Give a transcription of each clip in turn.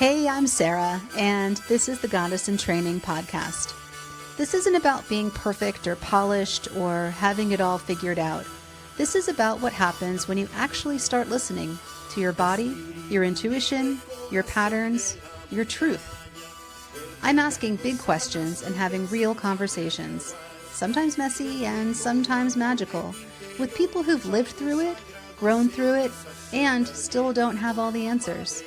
Hey, I'm Sarah, and this is the Goddess in Training podcast. This isn't about being perfect or polished or having it all figured out. This is about what happens when you actually start listening to your body, your intuition, your patterns, your truth. I'm asking big questions and having real conversations, sometimes messy and sometimes magical, with people who've lived through it, grown through it, and still don't have all the answers.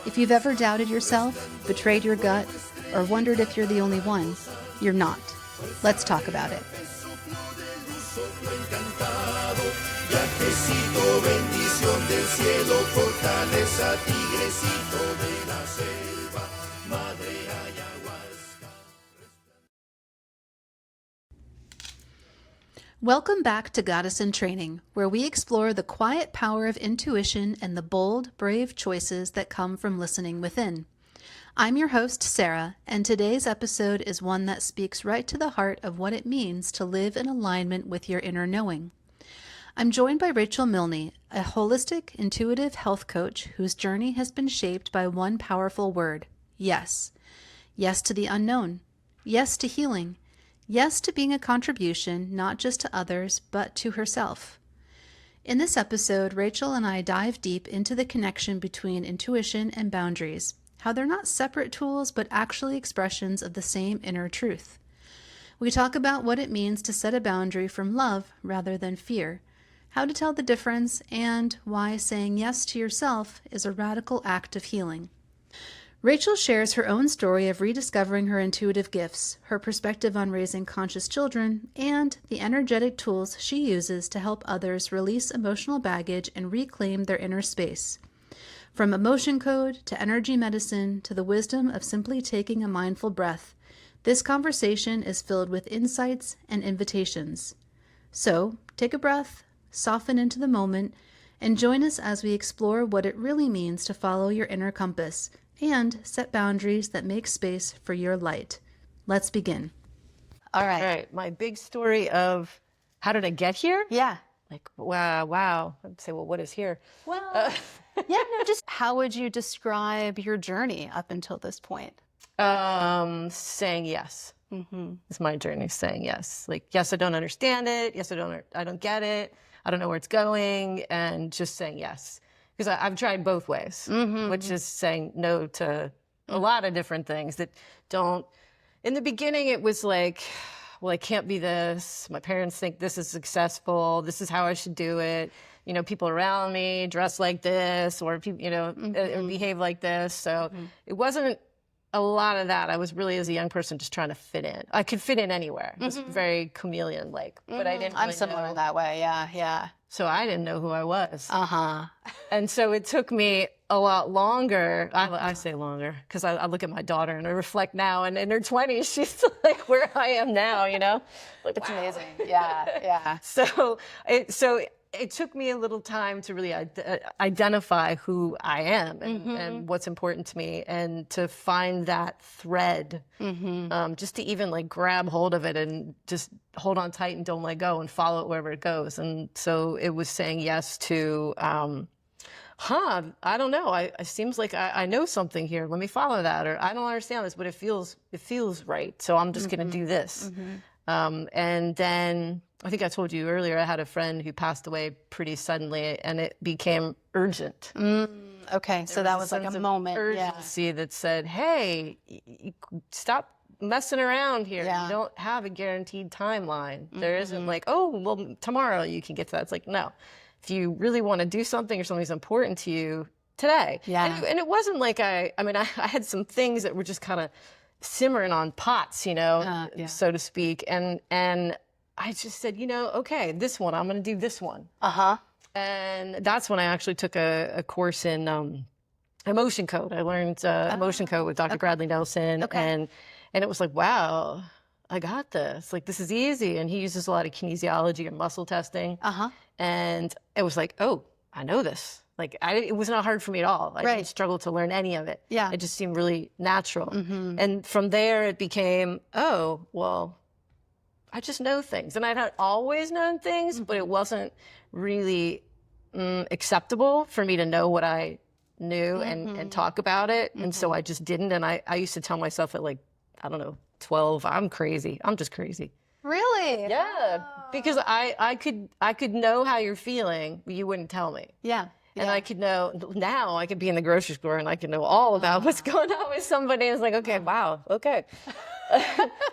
If you've ever doubted yourself, betrayed your gut, or wondered if you're the only one, you're not. Let's talk about it. Welcome back to Goddess in Training, where we explore the quiet power of intuition and the bold, brave choices that come from listening within. I'm your host, Sarah, and today's episode is one that speaks right to the heart of what it means to live in alignment with your inner knowing. I'm joined by Rachel Milne, a holistic, intuitive health coach whose journey has been shaped by one powerful word: yes. Yes to the unknown. Yes to healing. Yes to being a contribution, not just to others, but to herself. In this episode, Rachel and I dive deep into the connection between intuition and boundaries, how they're not separate tools, but actually expressions of the same inner truth. We talk about what it means to set a boundary from love rather than fear, how to tell the difference, and why saying yes to yourself is a radical act of healing. Rachel shares her own story of rediscovering her intuitive gifts, her perspective on raising conscious children, and the energetic tools she uses to help others release emotional baggage and reclaim their inner space. From emotion code to energy medicine to the wisdom of simply taking a mindful breath, this conversation is filled with insights and invitations. So, take a breath, soften into the moment, and join us as we explore what it really means to follow your inner compass and set boundaries that make space for your light. Let's begin. All right. My big story of how did I get here? Yeah. Like, wow. I'd say, well, what is here? Well, just how would you describe your journey up until this point? Saying yes. It's my journey, saying yes. Like, yes, I don't understand it. Yes, I don't get it. I don't know where it's going. And just saying yes. Because I've tried both ways, which is saying no to a lot of different things that don't. In the beginning, it was like, well, I can't be this. My parents think this is successful. This is how I should do it. You know, people around me dress like this, or people, or behave like this. So it wasn't a lot of that. I was really, as a young person, just trying to fit in. I could fit in anywhere. It was very chameleon-like, but I didn't. I'm similar in that way. Yeah. So I didn't know who I was. And so it took me a lot longer. I say longer because I look at my daughter and I reflect now, and in her 20s, she's like where I am now, Like, it's amazing. Yeah. So it took me a little time to really identify who I am and what's important to me, and to find that thread, just to even like grab hold of it and just hold on tight and don't let go and follow it wherever it goes. And so it was saying yes to, I don't know. It seems like I know something here. Let me follow that. Or I don't understand this, but it feels right. So I'm just going to do this. And then I think I told you earlier, I had a friend who passed away pretty suddenly, and it became urgent. Okay, so that was like a moment. Urgency that said, hey, stop messing around here. You don't have a guaranteed timeline. There isn't like, oh, well, tomorrow you can get to that. It's like, no. If you really want to do something, or something's important to you, today. And it wasn't like I had some things that were just kind of simmering on pots, so to speak. And I just said, okay, this one, I'm going to do this one. And that's when I actually took a course in emotion code. I learned emotion code with Dr. Bradley Nelson. And it was like, wow, I got this. Like, this is easy. And he uses a lot of kinesiology and muscle testing. And it was like, oh, I know this. Like, it was not hard for me at all. I didn't struggle to learn any of it. It just seemed really natural. And from there, it became, oh, well, I just know things. And I had always known things, but it wasn't really acceptable for me to know what I knew and talk about it. And so I just didn't. And I used to tell myself at like, I don't know, 12, I'm crazy. I'm just crazy. Really? Yeah. Because I could know how you're feeling, but you wouldn't tell me. Yeah. And I could know, now I could be in the grocery store and I could know all about what's going on with somebody. It's like, okay, wow, okay.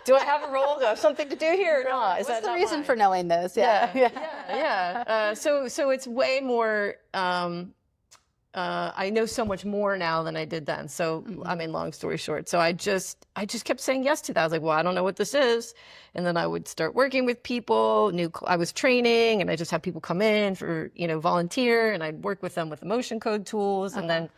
Do I have a role? Do I have something to do here or not? What's the reason for knowing this? Yeah. So it's way more, I know so much more now than I did then. So, I mean, long story short. So I just kept saying yes to that. I was like, well, I don't know what this is. And then I would start working with people, I was training, and I just have people come in for, volunteer, and I'd work with them with emotion code tools. And then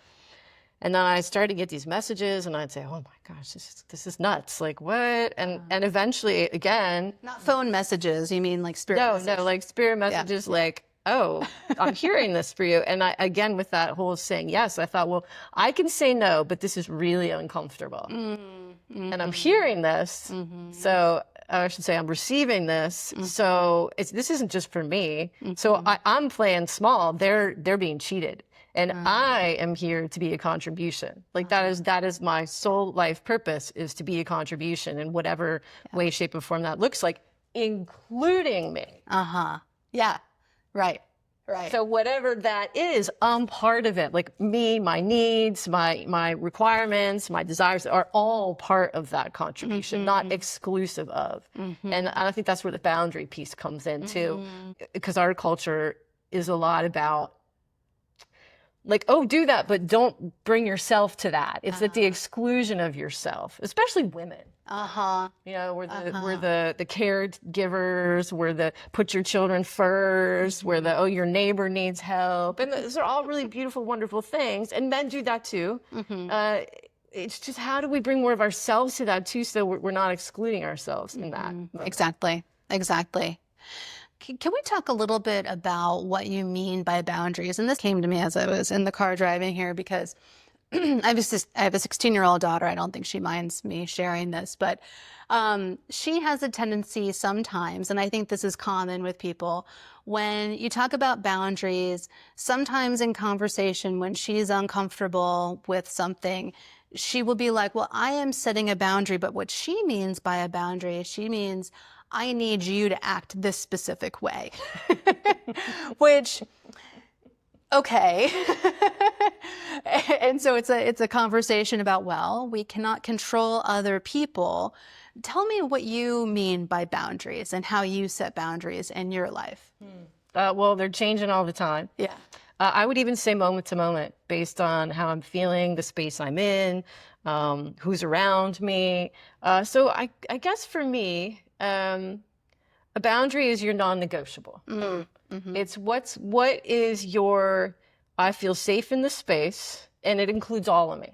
I started to get these messages, and I'd say, oh my gosh, this is nuts. Like, what? And eventually, again. Not phone messages, you mean like spirit messages? No, like spirit messages, like, oh, I'm hearing this for you. And I, again, with that whole saying yes, I thought, well, I can say no, but this is really uncomfortable. And I'm hearing this. So I should say I'm receiving this. So this isn't just for me. So I'm playing small. They're being cheated. And I am here to be a contribution. Like that is my sole life purpose, is to be a contribution in whatever way, shape, or form that looks like, including me. Yeah. Right. So whatever that is, I'm part of it. Like me, my needs, my requirements, my desires are all part of that contribution, not exclusive of. And I think that's where the boundary piece comes in too, because our culture is a lot about like, oh, do that, but don't bring yourself to that. It's at the exclusion of yourself, especially women. We're the caregivers, we're the put your children first, we're the, oh, your neighbor needs help. And those are all really beautiful, wonderful things. And men do that too. It's just, how do we bring more of ourselves to that too, so we're not excluding ourselves in that? Exactly. Can we talk a little bit about what you mean by boundaries? And this came to me as I was in the car driving here, because I have a 16-year-old daughter. I don't think she minds me sharing this, but she has a tendency sometimes, and I think this is common with people, when you talk about boundaries, sometimes in conversation when she's uncomfortable with something, she will be like, well, I am setting a boundary, but what she means by a boundary, she means, I need you to act this specific way, which, okay. And so it's a conversation about, well, we cannot control other people. Tell me what you mean by boundaries and how you set boundaries in your life. Well, they're changing all the time. Yeah. I would even say moment to moment, based on how I'm feeling, the space I'm in, who's around me. So I guess for me, a boundary is your non-negotiable. It's what is your, I feel safe in the space, and it includes all of me,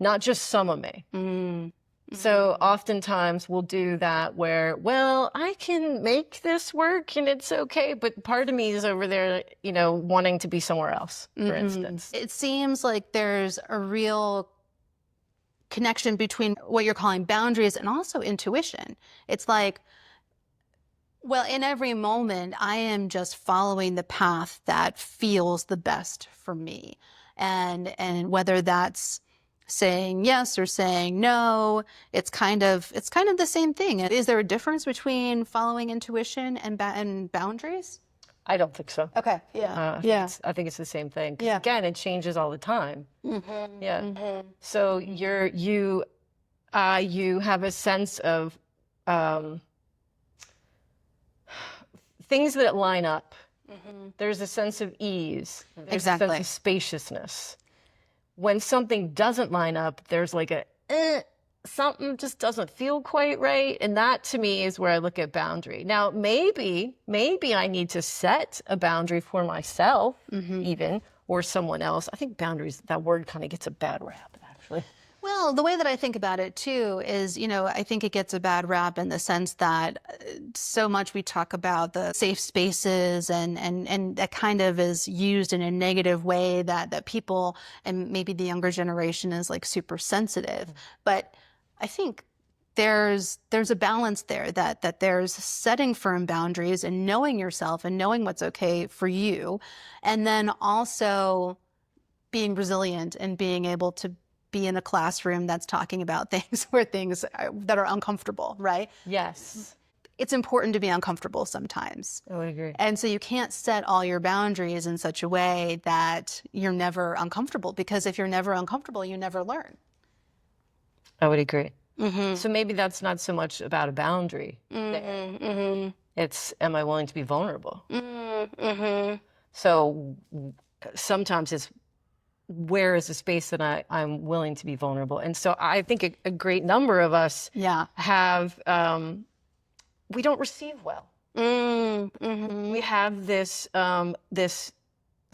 not just some of me. So oftentimes we'll do that where, well, I can make this work and it's okay, but part of me is over there, wanting to be somewhere else, for instance. It seems like there's a real connection between what you're calling boundaries and also intuition. It's like, well, in every moment, I am just following the path that feels the best for me. And whether that's saying yes or saying no, it's kind of the same thing. Is there a difference between following intuition and boundaries? I don't think so. Okay. Yeah. I think it's the same thing. Yeah. Again, it changes all the time. Yeah. So you have a sense of things that line up. There's a sense of ease. There's Exactly. a sense of spaciousness. When something doesn't line up, there's like something just doesn't feel quite right. And that to me is where I look at boundary. Now, maybe I need to set a boundary for myself even, or someone else. I think boundaries, that word kind of gets a bad rap, actually. Well, the way that I think about it too is, I think it gets a bad rap in the sense that so much we talk about the safe spaces and that kind of is used in a negative way that people, and maybe the younger generation, is like super sensitive. But I think there's a balance there, that there's setting firm boundaries and knowing yourself and knowing what's okay for you. And then also being resilient and being able to be in a classroom that's talking about things that are uncomfortable, right? Yes. It's important to be uncomfortable sometimes. I would agree. And so you can't set all your boundaries in such a way that you're never uncomfortable, because if you're never uncomfortable, you never learn. I would agree. So maybe that's not so much about a boundary. It's, am I willing to be vulnerable? So sometimes it's, where is the space that I'm willing to be vulnerable? And so I think a great number of us have, we don't receive well. We have this, this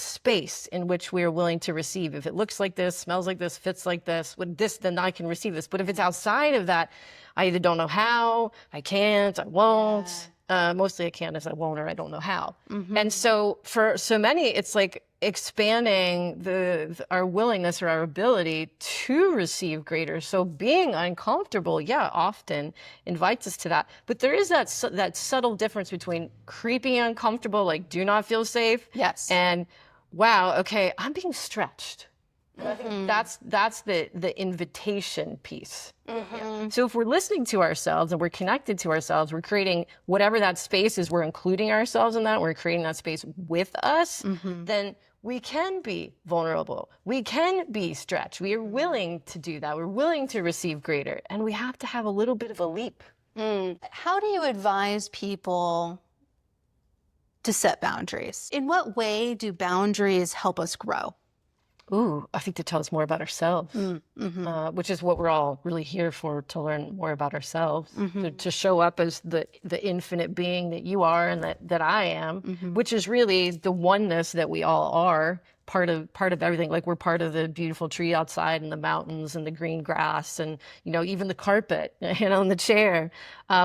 space in which we are willing to receive. If it looks like this, smells like this, fits like this, with this, then I can receive this. But if it's outside of that, I either don't know how, I can't, I won't. Mostly I can't, as I won't, or I don't know how. And so for so many, it's like expanding our willingness or our ability to receive greater. So being uncomfortable, often invites us to that. But there is that subtle difference between creeping uncomfortable, like do not feel safe, and wow, okay, I'm being stretched. I think that's the invitation piece. So if we're listening to ourselves and we're connected to ourselves, we're creating whatever that space is, we're including ourselves in that, we're creating that space with us, then we can be vulnerable. We can be stretched. We are willing to do that. We're willing to receive greater. And we have to have a little bit of a leap. How do you advise people to set boundaries? In what way do boundaries help us grow? Ooh, I think to tell us more about ourselves, which is what we're all really here for, to learn more about ourselves, to show up as the infinite being that you are and that I am, which is really the oneness that we all are, part of everything. Like we're part of the beautiful tree outside and the mountains and the green grass and, even the carpet, and the chair.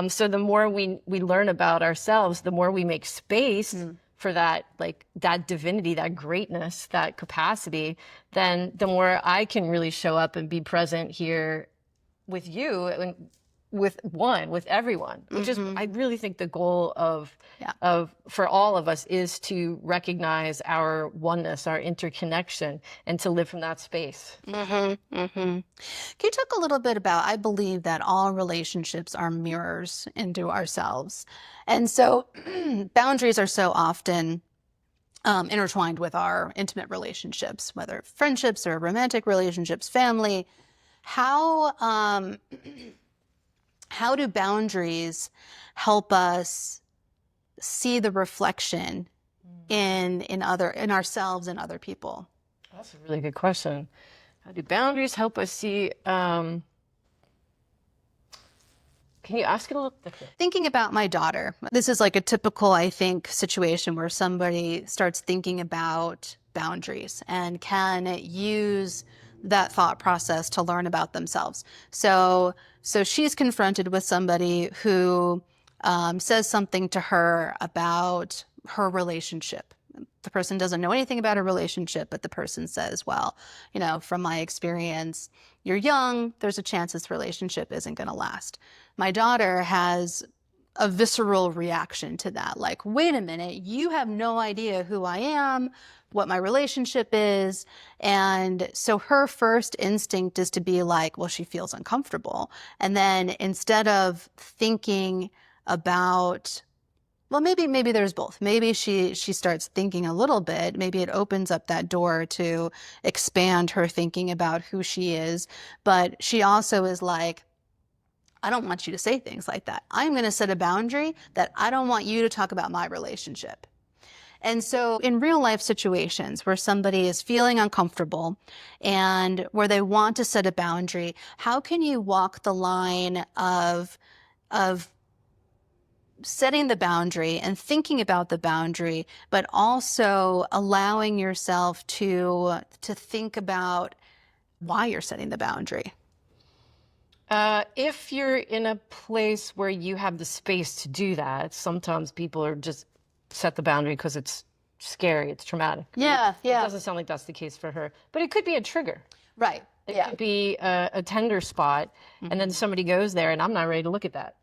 So the more we learn about ourselves, the more we make space for that, like that divinity, that greatness, that capacity, then the more I can really show up and be present here with you and with everyone, which is, I really think the goal of for all of us is to recognize our oneness, our interconnection, and to live from that space. Can you talk a little bit about, I believe that all relationships are mirrors into ourselves. And so boundaries are so often intertwined with our intimate relationships, whether friendships or romantic relationships, family. How do boundaries help us see the reflection in ourselves and other people? That's a really good question. How do boundaries help us see? Can you ask it a little different? Thinking about my daughter, this is like a typical, I think, situation where somebody starts thinking about boundaries and can use that thought process to learn about themselves. So she's confronted with somebody who says something to her about her relationship. The person doesn't know anything about her relationship, but the person says, well, from my experience, you're young, there's a chance this relationship isn't going to last. My daughter has a visceral reaction to that. Like, wait a minute, you have no idea who I am, what my relationship is. And so her first instinct is to be like, well, she feels uncomfortable. And then instead of thinking about, well, maybe there's both. Maybe she starts thinking a little bit. Maybe it opens up that door to expand her thinking about who she is. But she also is like, I don't want you to say things like that. I'm going to set a boundary that I don't want you to talk about my relationship. And so in real life situations where somebody is feeling uncomfortable and where they want to set a boundary, how can you walk the line of setting the boundary and thinking about the boundary, but also allowing yourself to think about why you're setting the boundary? If you're in a place where you have the space to do that, sometimes people are just set the boundary because it's scary, it's traumatic. Yeah. It doesn't sound like that's the case for her, but it could be a trigger. Right. It could be a tender spot, and then somebody goes there, and I'm not ready to look at that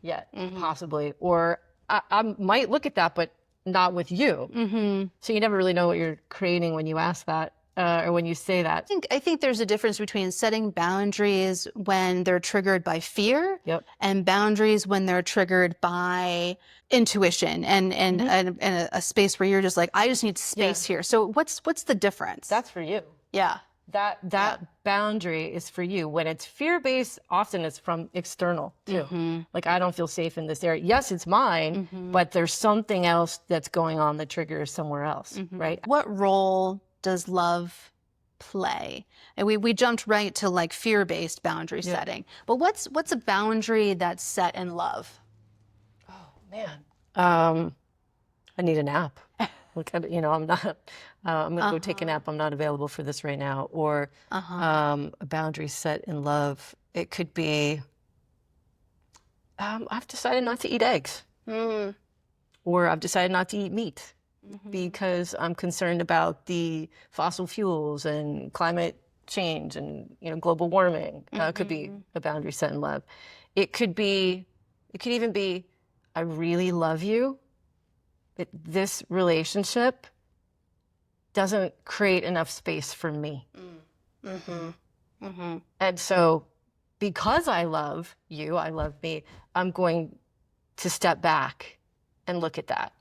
yet, possibly. Or I might look at that, but not with you. So you never really know what you're creating when you ask that. or when you say that. I think there's a difference between setting boundaries when they're triggered by fear and boundaries when they're triggered by intuition and a space where you're just like, I just need space here. So what's the difference? That's for you. Yeah. That boundary is for you. When it's fear-based, often it's from external too. Like, I don't feel safe in this area. Yes, it's mine, but there's something else that's going on that triggers somewhere else, right? What role does love play? And we jumped right to like fear-based boundary setting. But what's a boundary that's set in love? Oh man, I need a nap. Look, you know, I'm gonna go take a nap. I'm not available for this right now. Or a boundary set in love. It could be, I've decided not to eat eggs, or I've decided not to eat meat because I'm concerned about the fossil fuels and climate change and, you know, global warming. It could be a boundary set in love. It could even be, I really love you, but this relationship doesn't create enough space for me. And so because I love you, I love me, I'm going to step back and look at that.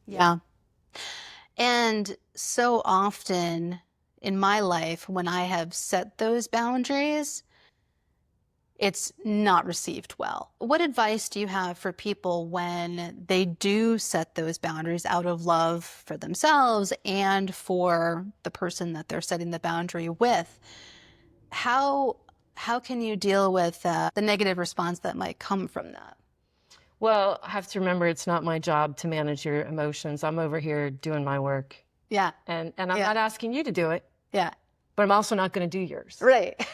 Yeah. And so often in my life, when I have set those boundaries, it's not received well. What advice do you have for people when they do set those boundaries out of love for themselves and for the person that they're setting the boundary with? How can you deal with the negative response that might come from that? Well, I have to remember it's not my job to manage your emotions. I'm over here doing my work. Yeah. And I'm not asking you to do it. Yeah. But I'm also not going to do yours. Right.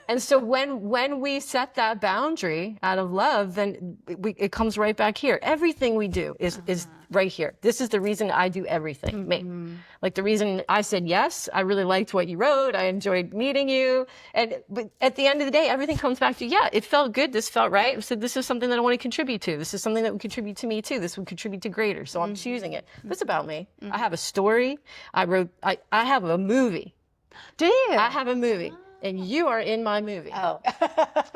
And so when we set that boundary out of love, then it comes right back here. Everything we do is right here. This is the reason I do everything, me. Like the reason I said yes, I really liked what you wrote, I enjoyed meeting you. But at the end of the day, everything comes back to, yeah, it felt good, this felt right. So this is something that I want to contribute to. This is something that would contribute to me too. This would contribute to greater. So I'm choosing it. But it's about me. I have a story. I have a movie. Do you? I have a movie. And you are in my movie. Oh.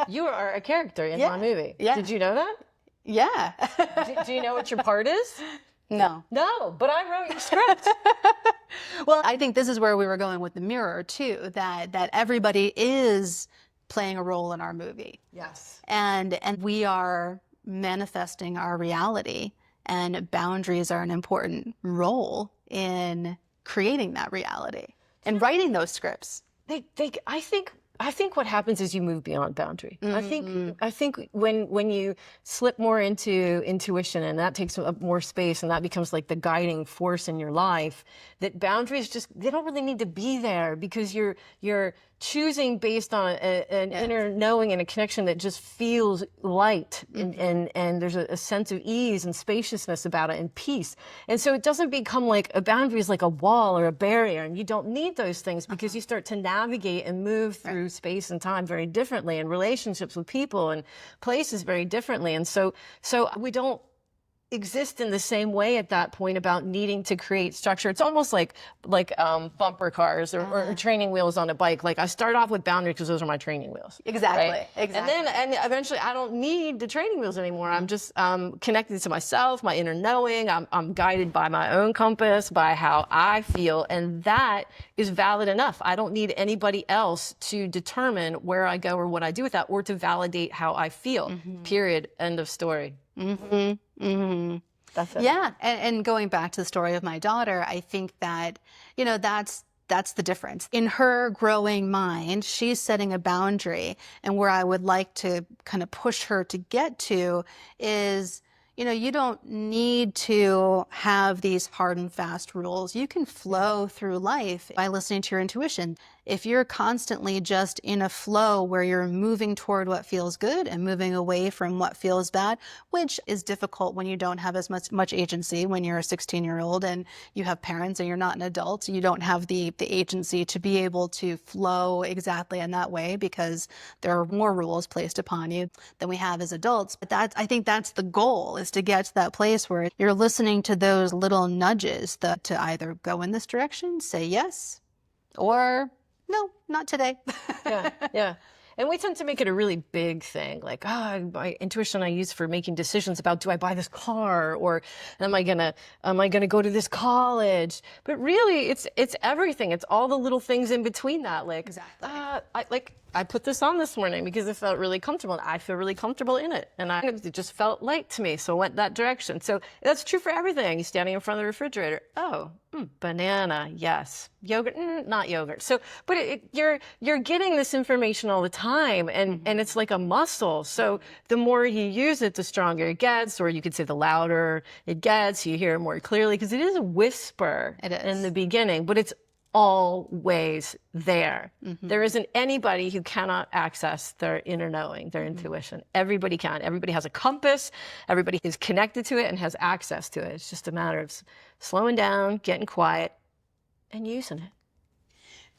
You are a character in my movie. Yeah. Did you know that? Yeah. Do you know what your part is? No. No, but I wrote your script. Well, I think this is where we were going with the mirror too, that everybody is playing a role in our movie. Yes. And we are manifesting our reality, and boundaries are an important role in creating that reality and writing those scripts. I think what happens is you move beyond boundary. I think when you slip more into intuition and that takes up more space and that becomes like the guiding force in your life, that boundaries they don't really need to be there because you're choosing based on an inner knowing and a connection that just feels light and there's a sense of ease and spaciousness about it and peace. And so it doesn't become like a boundary is like a wall or a barrier, and you don't need those things because you start to navigate and move through space and time very differently, and relationships with people and places very differently. And so we don't exist in the same way at that point about needing to create structure. It's almost like bumper cars or training wheels on a bike. Like I start off with boundaries because those are my training wheels. Exactly. Right? Exactly. And eventually I don't need the training wheels anymore. I'm just connected to myself, my inner knowing. I'm guided by my own compass, by how I feel, and that is valid enough. I don't need anybody else to determine where I go or what I do with that, or to validate how I feel. Period. End of story. That's it. Yeah, and going back to the story of my daughter, I think that, that's the difference. In her growing mind, she's setting a boundary, and where I would like to kind of push her to get to is, you don't need to have these hard and fast rules. You can flow through life by listening to your intuition. if you're constantly just in a flow where you're moving toward what feels good and moving away from what feels bad, which is difficult when you don't have as much agency when you're a 16-year-old and you have parents and you're not an adult, you don't have the agency to be able to flow exactly in that way because there are more rules placed upon you than we have as adults. But I think that's the goal, is to get to that place where you're listening to those little nudges to either go in this direction, say yes, or no, not today. Yeah, yeah. And we tend to make it a really big thing, like, my intuition I use for making decisions about, do I buy this car, or am I gonna go to this college? But really, it's everything. It's all the little things in between that. Like, Exactly. I put this on this morning because it felt really comfortable. And I feel really comfortable in it, and it just felt light to me, so I went that direction. So that's true for everything. You're standing in front of the refrigerator. Oh, banana, yes. Yogurt, not yogurt. So, but you're getting this information all the time, and it's like a muscle. So the more you use it, the stronger it gets, or you could say the louder it gets. You hear it more clearly because it is a whisper in the beginning, but it's always there. There isn't anybody who cannot access their inner knowing, their intuition. Everybody can. Everybody has a compass. Everybody is connected to it and has access to it. It's just a matter of slowing down, getting quiet, and using it.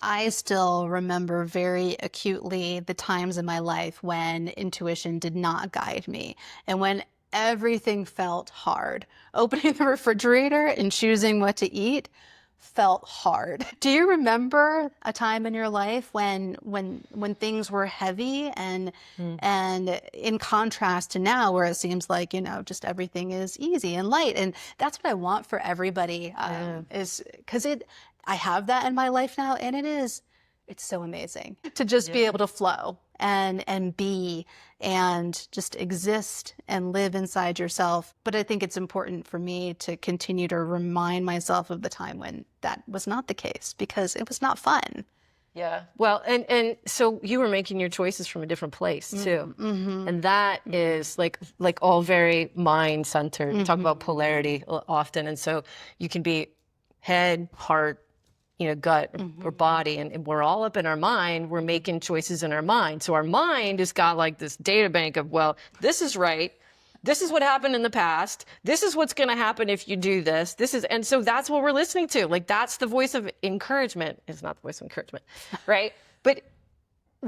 I still remember very acutely the times in my life when intuition did not guide me, and when everything felt hard. Opening the refrigerator and choosing what to eat felt hard. Do you remember a time in your life when things were heavy and in contrast to now, where it seems like, just everything is easy and light? And that's what I want for everybody, is because I have that in my life now, and it's so amazing to just be able to flow and be and just exist and live inside yourself. But I think it's important for me to continue to remind myself of the time when that was not the case, because it was not fun. Yeah. Well, and so you were making your choices from a different place too. And that is like all very mind centered. We talk about polarity often. And so you can be head, heart, gut or body, and we're all up in our mind. We're making choices in our mind. So our mind has got like this data bank of, well, this is right. This is what happened in the past. This is what's going to happen if you do this. And so that's what we're listening to. Like, that's the voice of encouragement. It's not the voice of encouragement, right? But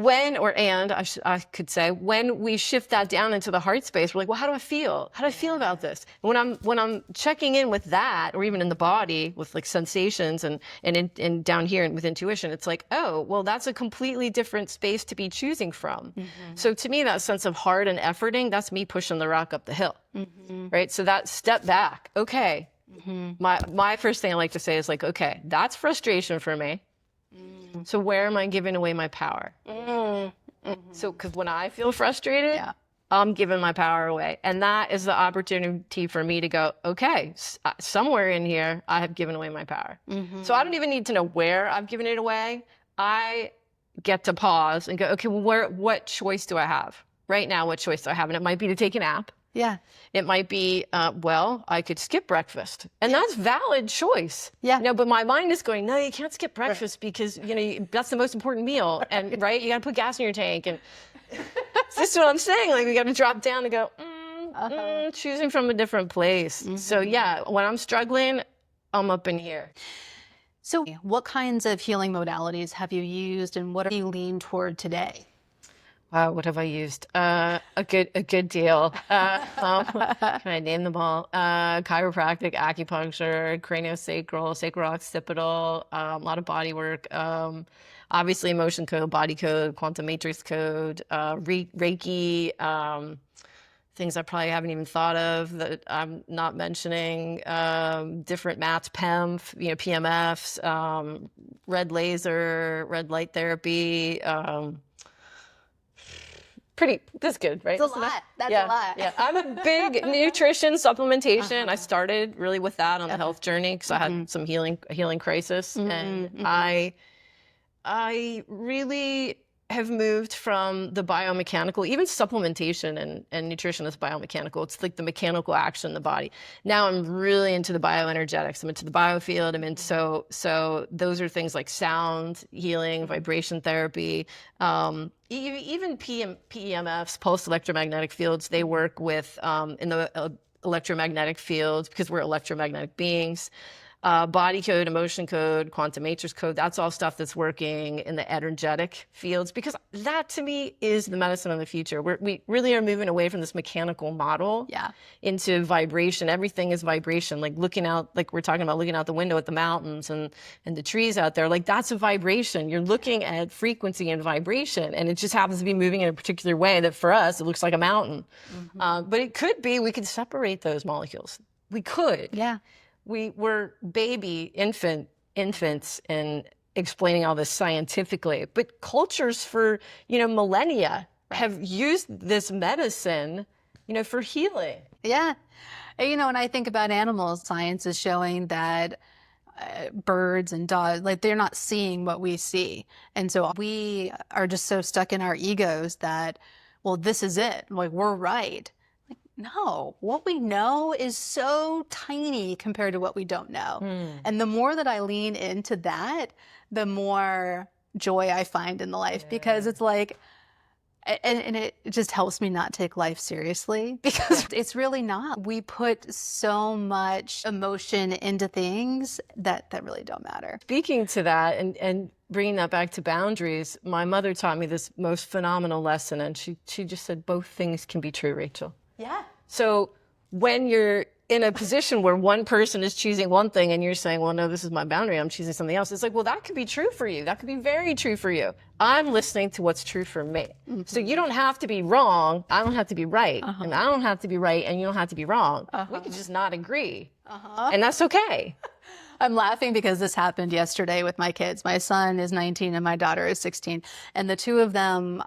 I could say, when we shift that down into the heart space, we're like, well, how do I feel? How do I feel about this? And when I'm checking in with that, or even in the body with like sensations and down here and with intuition, it's like, oh, well, that's a completely different space to be choosing from. So to me, that sense of heart and efforting, that's me pushing the rock up the hill, right? So that step back, okay. My first thing I like to say is like, okay, that's frustration for me. So where am I giving away my power? So, because when I feel frustrated, I'm giving my power away. And that is the opportunity for me to go, okay, somewhere in here, I have given away my power. So I don't even need to know where I've given it away. I get to pause and go, okay, well, what choice do I have? Right now, what choice do I have? And it might be to take a nap. Yeah. It might be, I could skip breakfast. And that's valid choice. Yeah. But my mind is going, no, you can't skip breakfast because, that's the most important meal. And, right, you got to put gas in your tank. And this is what I'm saying. Like, we got to drop down and go, choosing from a different place. So, yeah, when I'm struggling, I'm up in here. So what kinds of healing modalities have you used, and what do you lean toward today? Wow, what have I used? A good deal. Can I name them all? Chiropractic, acupuncture, craniosacral, sacral occipital, a lot of body work. Obviously, emotion code, body code, quantum matrix code, Reiki, things I probably haven't even thought of that I'm not mentioning. Different mats, PEMF, PMFs, red laser, red light therapy. That's good, right? That's a lot. That's a lot. Yeah, I'm a big nutrition supplementation. I started really with that on the health journey because I had some healing crisis, and I really have moved from the biomechanical, even supplementation and nutrition is biomechanical. It's like the mechanical action in the body. Now I'm really into the bioenergetics. I'm into the biofield. So those are things like sound healing, vibration therapy, even PEMFs, pulse electromagnetic fields. They work with in the electromagnetic field because we're electromagnetic beings. Body code, emotion code, quantum matrix code, that's all stuff that's working in the energetic fields, because that to me is the medicine of the future. We really are moving away from this mechanical model into vibration. Everything is vibration. Like looking out, like we're talking about looking out the window at the mountains and the trees out there, like that's a vibration. You're looking at frequency and vibration, and it just happens to be moving in a particular way that for us, it looks like a mountain. But it could be, we could separate those molecules. We could. Yeah. We were infants and explaining all this scientifically, but cultures for, millennia have used this medicine, for healing. Yeah. When I think about animals, science is showing that birds and dogs, like they're not seeing what we see. And so we are just so stuck in our egos that, well, this is it. Like we're right. No, what we know is so tiny compared to what we don't know. And the more that I lean into that, the more joy I find in the life, because it's like, and it just helps me not take life seriously, because it's really not. We put so much emotion into things that really don't matter. Speaking to that and bringing that back to boundaries, my mother taught me this most phenomenal lesson, and she just said, both things can be true, Rachel. Yeah. So when you're in a position where one person is choosing one thing and you're saying, well, no, this is my boundary, I'm choosing something else. It's like, well, that could be true for you. That could be very true for you. I'm listening to what's true for me. So you don't have to be wrong. I don't have to be right. And I don't have to be right. And you don't have to be wrong. We could just not agree. And that's okay. I'm laughing because this happened yesterday with my kids. My son is 19 and my daughter is 16. And the two of them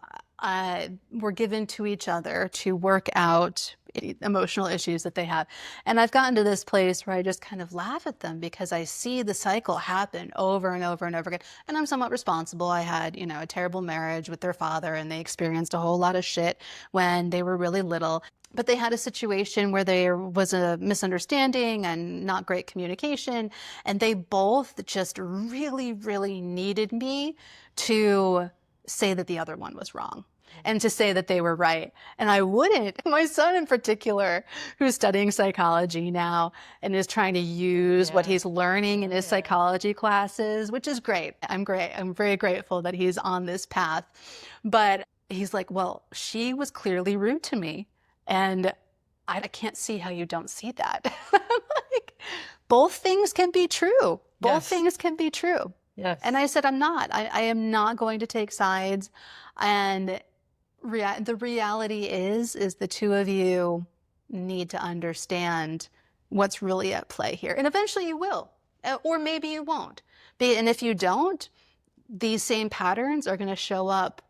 were given to each other to work out emotional issues that they have. And I've gotten to this place where I just kind of laugh at them because I see the cycle happen over and over and over again. And I'm somewhat responsible. I had, a terrible marriage with their father, and they experienced a whole lot of shit when they were really little. But they had a situation where there was a misunderstanding and not great communication. And they both just really, really needed me to say that the other one was wrong and to say that they were right. And I wouldn't. My son in particular, who's studying psychology now and is trying to use what he's learning in his psychology classes, which is great. I'm very grateful that he's on this path. But he's like, well, she was clearly rude to me. And I can't see how you don't see that. Like, both things can be true. Both things can be true. Yes. And I said, I'm not. I am not going to take sides. And the reality is the two of you need to understand what's really at play here. And eventually you will, or maybe you won't. And if you don't, these same patterns are going to show up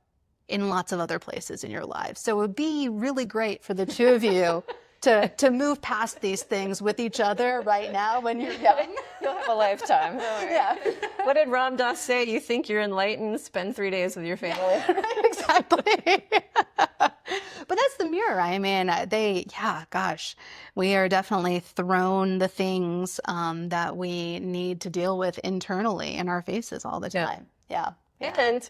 in lots of other places in your lives. So it would be really great for the two of you to move past these things with each other right now when you're young. You'll have a lifetime. Yeah. What did Ram Dass say? You think you're enlightened? Spend 3 days with your family. Exactly. But that's the mirror. I mean, we are definitely thrown the things that we need to deal with internally in our faces all the time. Yeah. And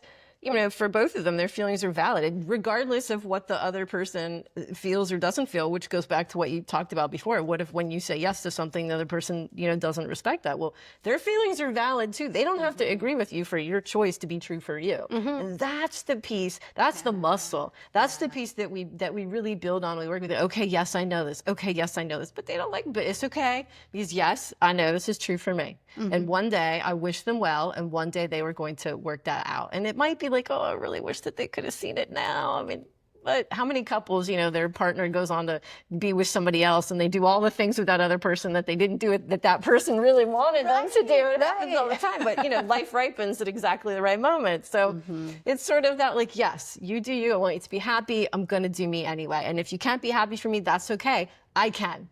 for both of them, their feelings are valid, regardless of what the other person feels or doesn't feel, which goes back to what you talked about before. What if when you say yes to something, the other person, doesn't respect that? Well, their feelings are valid too. They don't have to agree with you for your choice to be true for you. And that's the piece, that's the muscle. That's the piece that we really build on. We work with it. Okay, yes, I know this. Okay, yes, I know this. But they don't but it's okay, because yes, I know this is true for me. And one day I wish them well, and one day they were going to work that out. And it might be like, oh, I really wish that they could have seen it now. I mean, but how many couples, their partner goes on to be with somebody else and they do all the things with that other person that they didn't do it, that person really wanted them to do. It happens all the time. But, life ripens at exactly the right moment. So it's sort of that, like, yes, you do you. I want you to be happy. I'm going to do me anyway. And if you can't be happy for me, that's okay. I can.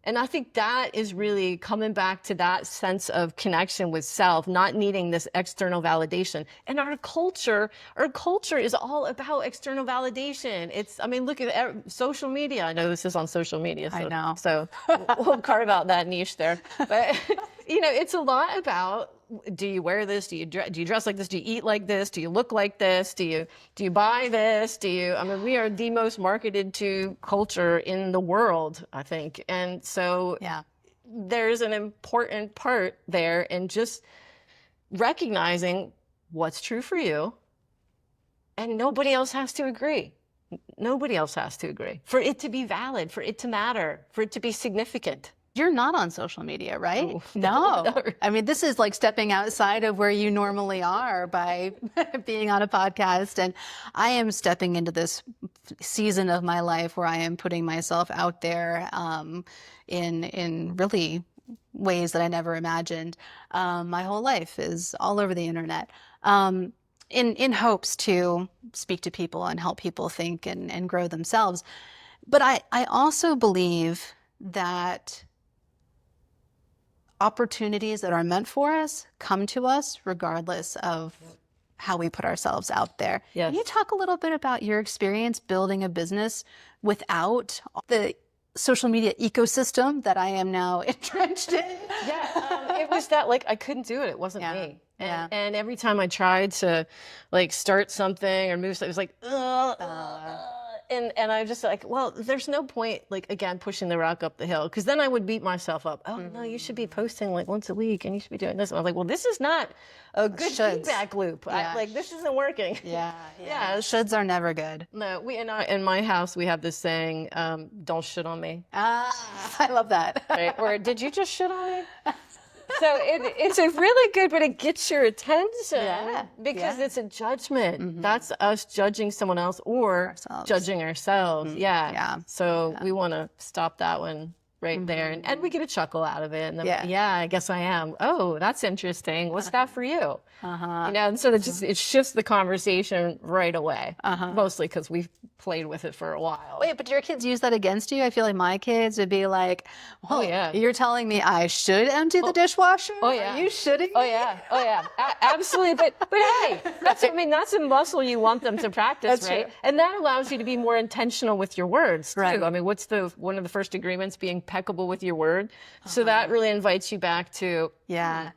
And I think that is really coming back to that sense of connection with self, not needing this external validation. And our culture is all about external validation. I mean, look at social media. I know this is on social media. So, I know. So we'll carve out that niche there. But, it's a lot about, do you wear this? Do you dress like this? Do you eat like this? Do you look like this? Do you buy this? I mean, we are the most marketed to culture in the world, I think. And so there's an important part there in just recognizing what's true for you, and nobody else has to agree. Nobody else has to agree for it to be valid, for it to matter, for it to be significant. You're not on social media, right? Oh. No. I mean, this is like stepping outside of where you normally are by being on a podcast. And I am stepping into this season of my life where I am putting myself out there in really ways that I never imagined. My whole life is all over the internet. In hopes to speak to people and help people think and grow themselves. But I also believe that opportunities that are meant for us come to us regardless of how we put ourselves out there. Yes. Can you talk a little bit about your experience building a business without the social media ecosystem that I am now entrenched in? Yeah, it was that, like, I couldn't do it. It wasn't me. Yeah. And every time I tried to, like, start something or move something, it was like, and I was just like, well, there's no point, like, again, pushing the rock up the hill, because then I would beat myself up. Oh, no, you should be posting like once a week, and you should be doing this. And I was like, well, this is not a good feedback loop. Yeah. This isn't working. Yeah. Shoulds are never good. No, in my house, we have this saying, don't shit on me. I love that. Right? Or, did you just shit on me? So it's a really good, but it gets your attention because it's a judgment. Mm-hmm. That's us judging someone else or judging ourselves. Mm-hmm. Yeah. So we want to stop that one right there. And we get a chuckle out of it. And then, I guess I am. Oh, that's interesting. What's that for you? And so it shifts the conversation right away. Mostly because we've played with it for a while. Wait, but do your kids use that against you? I feel like my kids would be like, well, you're telling me I should empty the dishwasher? Oh, yeah. Are you shitting me? Oh, yeah. Absolutely. But hey, that's a muscle you want them to practice, that's right? True. And that allows you to be more intentional with your words, too. Right. I mean, what's one of the first agreements? Be impeccable with your word. So that really invites you back to,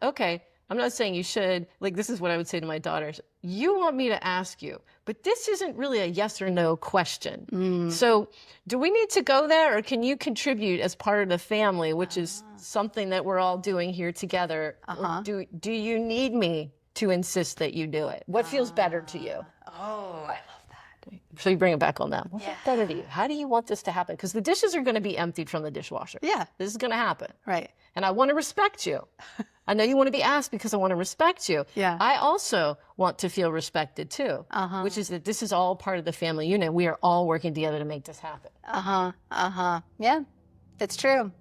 okay, I'm not saying you should, like, this is what I would say to my daughters. You want me to ask you, but this isn't really a yes or no question. So do we need to go there, or can you contribute as part of the family, which is something that we're all doing here together? Or do you need me to insist that you do it? What feels better to you? Oh, I love that. So you bring it back on that. What's better to you? How do you want this to happen? Because the dishes are going to be emptied from the dishwasher. Yeah. This is going to happen. Right. And I want to respect you. I know you want to be asked because I want to respect you. Yeah. I also want to feel respected too, which is that this is all part of the family unit. We are all working together to make this happen. Yeah, it's true.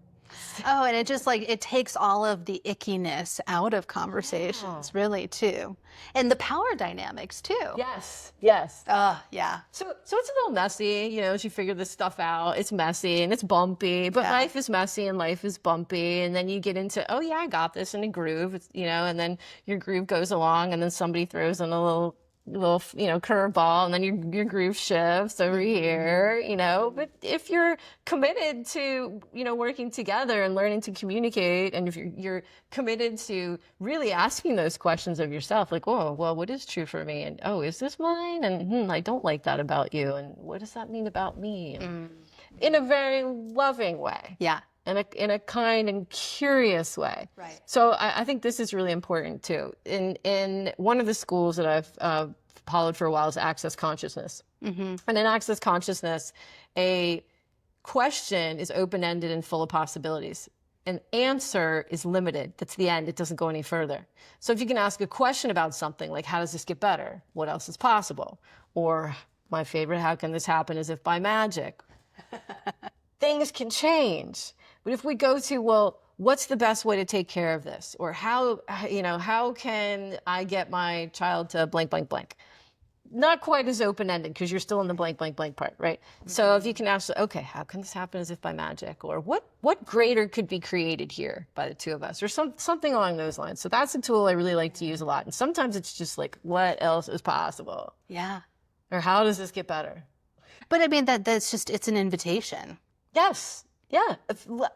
Oh, and it just it takes all of the ickiness out of conversations, really, too. And the power dynamics, too. Yes. Yeah. So it's a little messy, as you figure this stuff out. It's messy and it's bumpy, but life is messy and life is bumpy. And then you get into, oh, yeah, I got this in a groove, and then your groove goes along, and then somebody throws in a little curveball, and then your groove shifts over here, but if you're committed to, working together and learning to communicate, and if you're committed to really asking those questions of yourself, like, oh, well, what is true for me? And, oh, is this mine? And I don't like that about you. And what does that mean about me? And in a very loving way. Yeah. In a kind and curious way. Right. So I think this is really important too. In one of the schools that I've followed for a while is Access Consciousness. And in Access Consciousness, a question is open-ended and full of possibilities. An answer is limited. That's the end. It doesn't go any further. So if you can ask a question about something like, how does this get better? What else is possible? Or my favorite, how can this happen as if by magic? Things can change. But if we go to, well, what's the best way to take care of this? Or how can I get my child to blank, blank, blank? not quite as open-ended because you're still in the blank, blank, blank part, right? So if you can ask, okay, how can this happen as if by magic? Or what greater could be created here by the two of us? Or something along those lines. So that's a tool I really like to use a lot. And sometimes it's just like, what else is possible? Yeah. Or how does this get better? But I mean, that's just, it's an invitation. Yes. Yeah,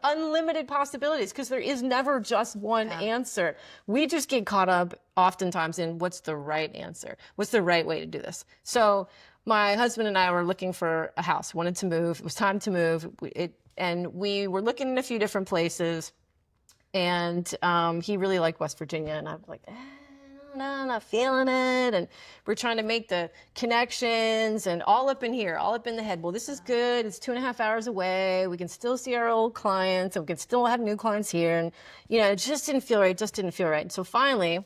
unlimited possibilities, because there is never just one answer. We just get caught up oftentimes in what's the right answer? What's the right way to do this? So my husband and I were looking for a house, wanted to move. It was time to move. And we were looking in a few different places. And he really liked West Virginia. And I was like, no, I'm not feeling it. And we're trying to make the connections and all up in here, all up in the head. Well, this is good. It's 2.5 hours away. We can still see our old clients and we can still have new clients here. And, you know, it just didn't feel right. Just didn't feel right. And so finally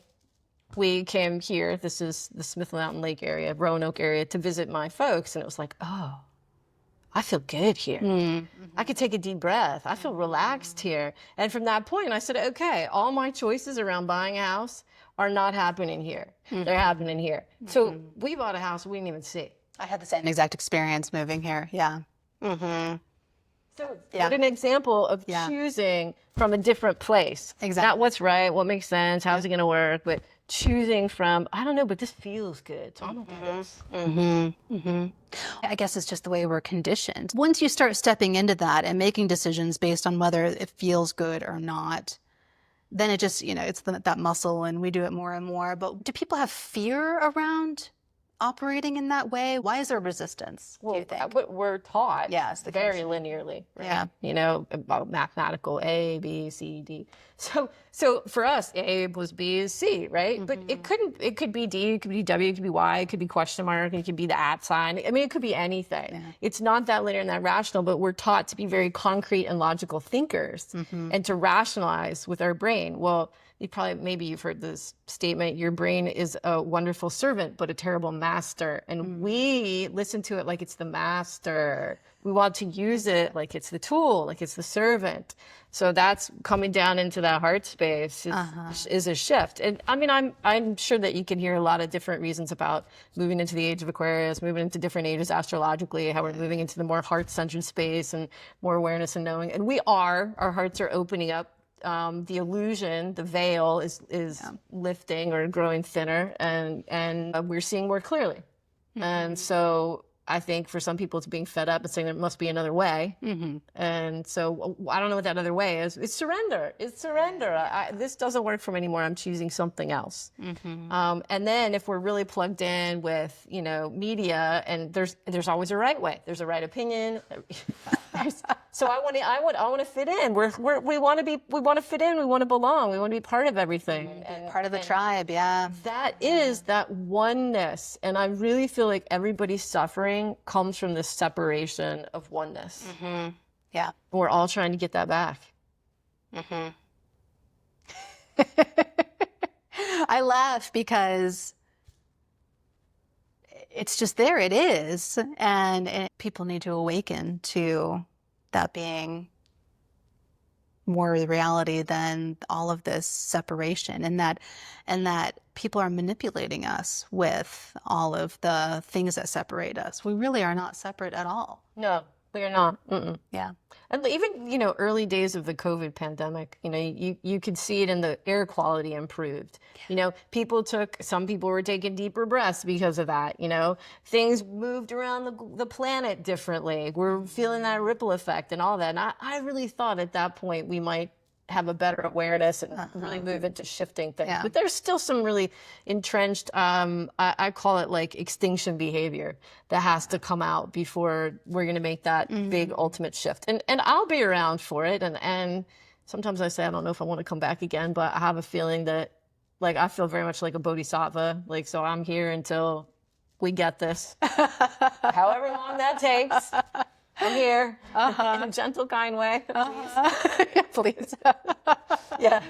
we came here. This is the Smith Mountain Lake area, Roanoke area, to visit my folks. And it was like, oh, I feel good here. Mm-hmm. I could take a deep breath. I feel relaxed here. And from that point, I said, okay, all my choices around buying a house are not happening here. Mm-hmm. They're happening here. Mm-hmm. So we bought a house we didn't even see. I had the same exact experience moving here. Yeah. Mm-hmm. So what an example of choosing from a different place. Exactly. Not what's right, what makes sense, how's it going to work, but choosing from, I don't know, but this feels good. So I'm going to do this. Mm-hmm. Mm-hmm. I guess it's just the way we're conditioned. Once you start stepping into that and making decisions based on whether it feels good or not, then it just, you know, it's that muscle, and we do it more and more. But do people have fear around operating in that way? Why is there resistance, do you think? We're taught very case. Linearly, right? Yeah. You know, about mathematical A, B, C, D. So for us, A plus B is C, right? Mm-hmm. But it could be D, it could be W, it could be Y, it could be question mark, it could be the @ sign. I mean, it could be anything. Yeah. It's not that linear and that rational, but we're taught to be very concrete and logical thinkers and to rationalize with our brain. Well, maybe you've heard this statement, your brain is a wonderful servant, but a terrible master. And we listen to it like it's the master. We want to use it like it's the tool, like it's the servant. So that's coming down into that heart space is a shift. And I mean, I'm sure that you can hear a lot of different reasons about moving into the age of Aquarius, moving into different ages astrologically, how we're moving into the more heart-centered space and more awareness and knowing. And our hearts are opening up. The illusion, the veil is lifting or growing thinner, and we're seeing more clearly. Mm-hmm. And so I think for some people it's being fed up and saying there must be another way. Mm-hmm. And so I don't know what that other way is. It's surrender. It's surrender. This doesn't work for me anymore. I'm choosing something else. Mm-hmm. And then if we're really plugged in with, you know, media, and there's always a right way. There's a right opinion. So I want to fit in. We want to fit in. We want to belong. We want to be part of everything. And part of the tribe, yeah. That is that oneness. And I really feel like everybody's suffering comes from this separation of oneness. Mm-hmm. Yeah. We're all trying to get that back. Mm-hmm. I laugh because it's just there. It is. And people need to awaken to that being more the reality than all of this separation, and that people are manipulating us with all of the things that separate us. We really are not separate at all. No, we are not. Mm-mm. Yeah. And even, you know, early days of the COVID pandemic, you know, you could see it in the air quality improved. Yeah. You know, some people were taking deeper breaths because of that. You know, things moved around the planet differently. We're feeling that ripple effect and all that. And I really thought at that point we might have a better awareness and really move into shifting things. Yeah. But there's still some really entrenched, I call it like extinction behavior that has to come out before we're going to make that big ultimate shift. And I'll be around for it. And sometimes I say, I don't know if I want to come back again, but I have a feeling that, like, I feel very much like a bodhisattva. Like, so I'm here until we get this, however long that takes. I'm here in a gentle, kind way. Please. Yeah.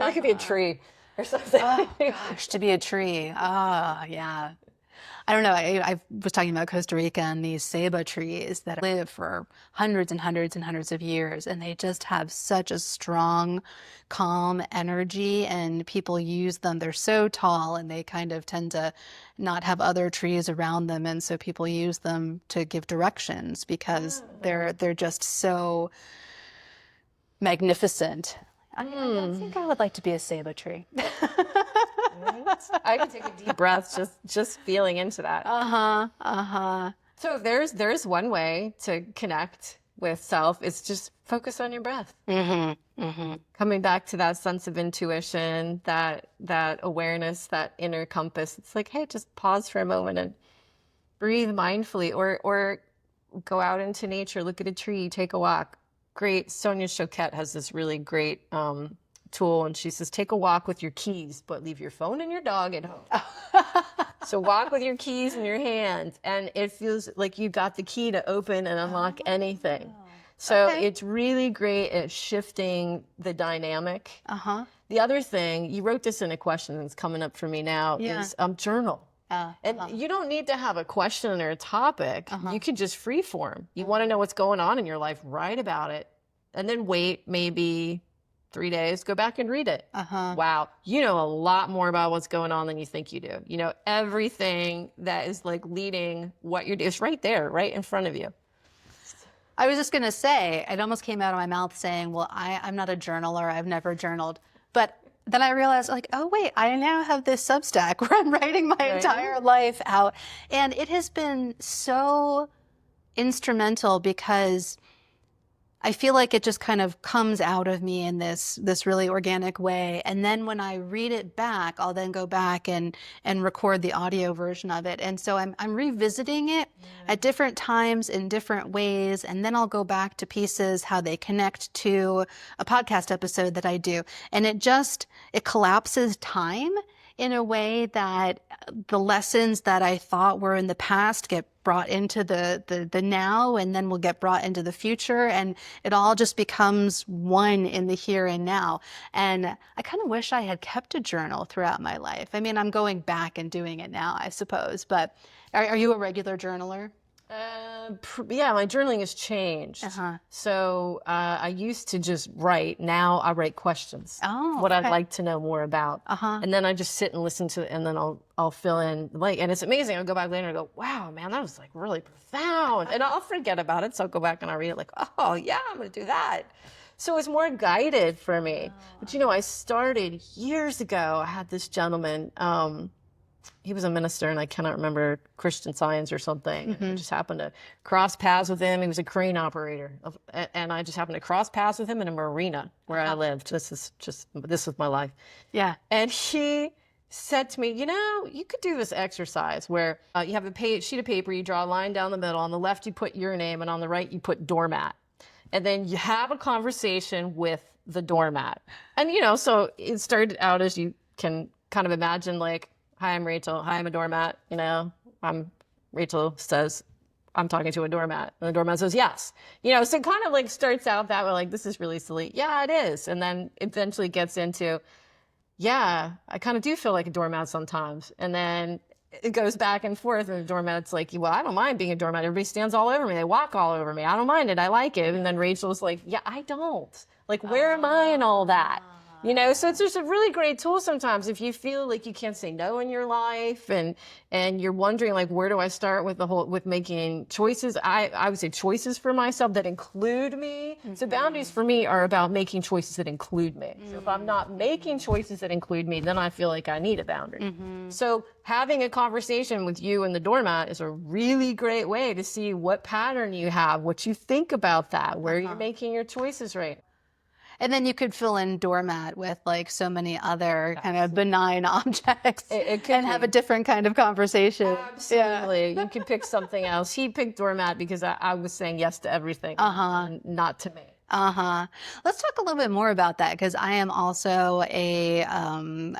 It could be a tree or something. Oh, gosh, to be a tree. Oh, yeah. I don't know. I was talking about Costa Rica and these ceiba trees that live for hundreds and hundreds and hundreds of years, and they just have such a strong, calm energy, and people use them. They're so tall, and they kind of tend to not have other trees around them, and so people use them to give directions because they're just so magnificent. I think I would like to be a ceiba tree. I can take a deep breath just feeling into that. So there's one way to connect with self. It's just focus on your breath. Coming back to that sense of intuition, that awareness, that inner compass. It's like, hey, just pause for a moment and breathe mindfully, or go out into nature, look at a tree, take a walk. Great. Sonia Choquette has this really great tool, and she says, take a walk with your keys, but leave your phone and your dog at home. So walk with your keys in your hand, and it feels like you got the key to open and unlock anything. So it's really great at shifting the dynamic. The other thing, you wrote this in a question that's coming up for me now, is journal. And you don't need to have a question or a topic. You can just free form. You want to know what's going on in your life, write about it, and then wait maybe 3 days, go back and read it. Wow, you know a lot more about what's going on than you think you do. You know, everything that is like leading what you're doing is right there, right in front of you. I was just going to say, it almost came out of my mouth saying, well, I'm not a journaler. I've never journaled. But then I realized, like, oh, wait, I now have this Substack where I'm writing my entire life out. And it has been so instrumental because I feel like it just kind of comes out of me in this really organic way. And then when I read it back, I'll then go back and record the audio version of it. And so I'm revisiting it at different times in different ways. And then I'll go back to pieces, how they connect to a podcast episode that I do. And it collapses time in a way that the lessons that I thought were in the past get brought into the now, and then will get brought into the future, and it all just becomes one in the here and now. And I kind of wish I had kept a journal throughout my life. I mean, I'm going back and doing it now, I suppose, but are you a regular journaler? Yeah, my journaling has changed. So I used to just write. Now I write questions. What I'd like to know more about. And then I just sit and listen to it, and then I'll fill in, like, and it's amazing. I'll go back later and go, wow, man, that was like really profound. And I'll forget about it. So I'll go back and I'll read it like, oh yeah, I'm going to do that. So it's more guided for me. But you know, I started years ago. I had this gentleman, he was a minister, and I cannot remember, Christian Science or something. I just happened to cross paths with him. He was a crane operator, and I just happened to cross paths with him in a marina where I lived. This was my life. Yeah. And he said to me, you know, you could do this exercise where you have a sheet of paper, you draw a line down the middle. On the left, you put your name, and on the right, you put doormat. And then you have a conversation with the doormat. And, you know, so it started out as you can kind of imagine, like, hi, I'm Rachel. Hi, I'm a doormat. You know, Rachel says, I'm talking to a doormat. And the doormat says, yes. You know, so it kind of like starts out that way, like, this is really silly. Yeah, it is. And then eventually gets into, yeah, I kind of do feel like a doormat sometimes. And then it goes back and forth, and the doormat's like, well, I don't mind being a doormat. Everybody stands all over me. They walk all over me. I don't mind it. I like it. And then Rachel's like, yeah, I don't. Like, where am I in all that? You know, so it's just a really great tool sometimes if you feel like you can't say no in your life, and you're wondering, like, where do I start with making choices? I would say choices for myself that include me. So boundaries for me are about making choices that include me. So if I'm not making choices that include me, then I feel like I need a boundary. So having a conversation with you and the doormat is a really great way to see what pattern you have, what you think about that, where you're making your choices right. And then you could fill in doormat with like so many other kind of benign objects and have a different kind of conversation. Absolutely. Yeah. You could pick something else. He picked doormat because I was saying yes to everything, not to me. Uh-huh. Let's talk a little bit more about that because I am also a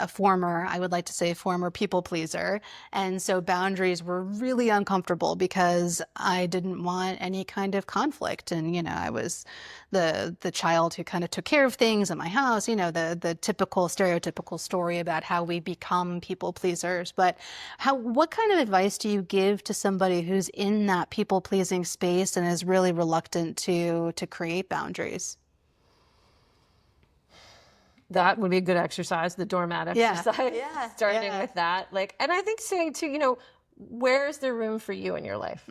former, I would like to say former people pleaser. And so boundaries were really uncomfortable because I didn't want any kind of conflict. And, I was the child who kind of took care of things in my house, the typical stereotypical story about how we become people pleasers. But what kind of advice do you give to somebody who's in that people pleasing space and is really reluctant to create boundaries? That would be a good exercise, the doormat exercise. Yeah. Starting with that. And I think saying too, where's there room for you in your life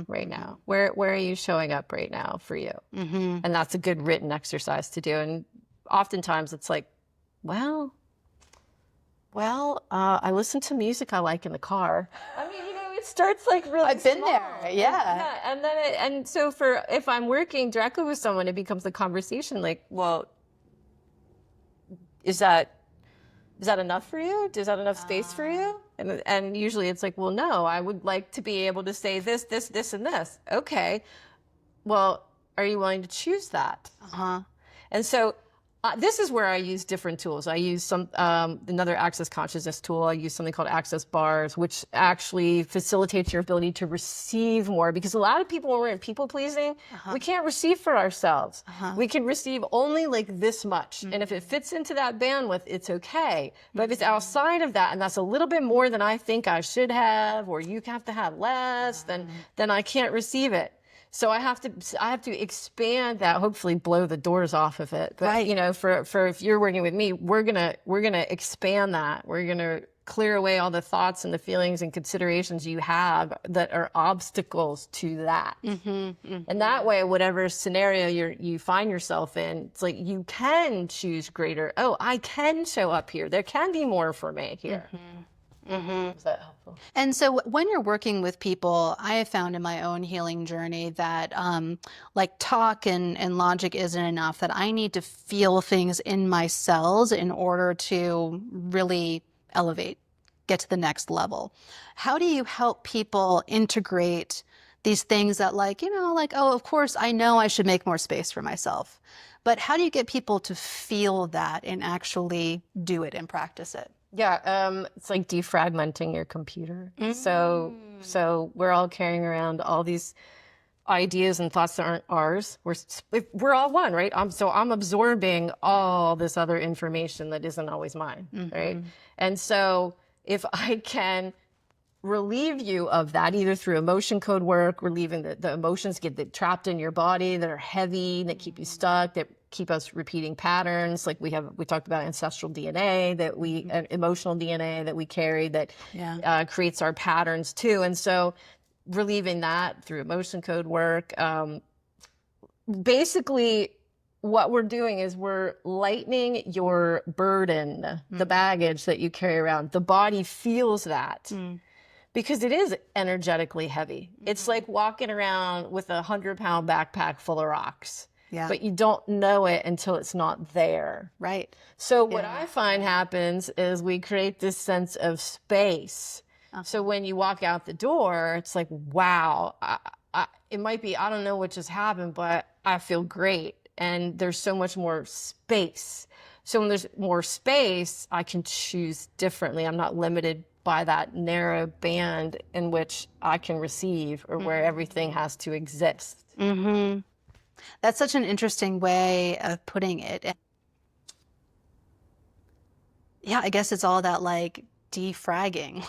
right now? Where are you showing up right now for you? And that's a good written exercise to do. And oftentimes it's like, well, I listen to music I like in the car. I mean, it starts like really I've been small. there. Yeah. And then and so if I'm working directly with someone, it becomes a conversation like, well, is that enough for you? Is that enough space for you? And usually it's like, well, no, I would like to be able to say this, and this. Okay. Well, are you willing to choose that? And so this is where I use different tools. I use another access consciousness tool. I use something called access bars, which actually facilitates your ability to receive more. Because a lot of people, when we're in people pleasing, we can't receive for ourselves. We can receive only like this much. And if it fits into that bandwidth, it's okay. But if it's outside of that, and that's a little bit more than I think I should have, or you have to have less, then I can't receive it. So I have to expand that, hopefully blow the doors off of it. But right. For if you're working with me, we're gonna expand that. We're gonna clear away all the thoughts and the feelings and considerations you have that are obstacles to that. And that way, whatever scenario you find yourself in, it's like you can choose greater. Oh, I can show up here. There can be more for me here. Is that helpful? And so when you're working with people, I have found in my own healing journey that like talk and logic isn't enough, that I need to feel things in my cells in order to really elevate, get to the next level. How do you help people integrate these things that oh, of course, I know I should make more space for myself. But how do you get people to feel that and actually do it and practice it? Yeah, it's like defragmenting your computer. So we're all carrying around all these ideas and thoughts that aren't ours. We're all one, right? I'm absorbing all this other information that isn't always mine, right? And so if I can relieve you of that, either through emotion code work, relieving the emotions get trapped in your body that are heavy, that keep you stuck, that keep us repeating patterns. Like we talked about ancestral DNA that emotional DNA that we carry that creates our patterns too. And so relieving that through emotion code work, basically what we're doing is we're lightening your burden, the baggage that you carry around. The body feels that. Because it is energetically heavy. It's like walking around with a 100-pound backpack full of rocks. Yeah. But you don't know it until it's not there. Right. So what I find happens is we create this sense of space. So when you walk out the door, it's like, wow, it might be, I don't know what just happened, but I feel great. And there's so much more space. So when there's more space, I can choose differently. I'm not limited by that narrow band in which I can receive or where everything has to exist. That's such an interesting way of putting it. Yeah, I guess it's all that like defragging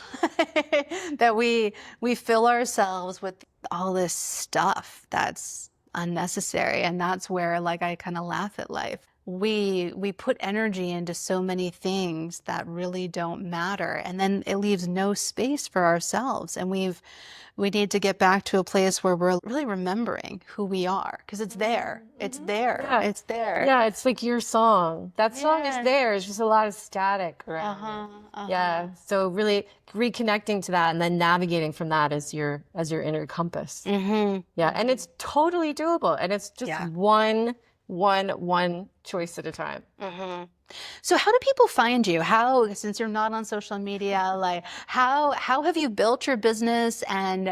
that we fill ourselves with all this stuff that's unnecessary. And that's where like I kind of laugh at life. We put energy into so many things that really don't matter, and then it leaves no space for ourselves. And we need to get back to a place where we're really remembering who we are, because it's there. It's there. Yeah. It's there. Yeah, it's like your song. That song is there. It's just a lot of static around it. Yeah. So really reconnecting to that and then navigating from that as your inner compass. Yeah. And it's totally doable. And it's just one choice at a time. So how do people find you? Since you're not on social media, like how have you built your business, and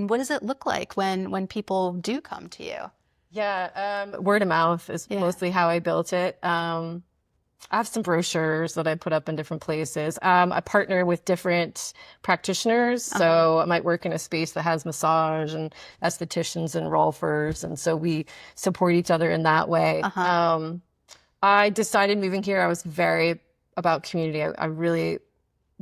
what does it look like when people do come to you? Yeah, word of mouth is mostly how I built it. I have some brochures that I put up in different places. I partner with different practitioners. So I might work in a space that has massage and estheticians and rolfers. And so we support each other in that way. I decided moving here, I was very about community. I really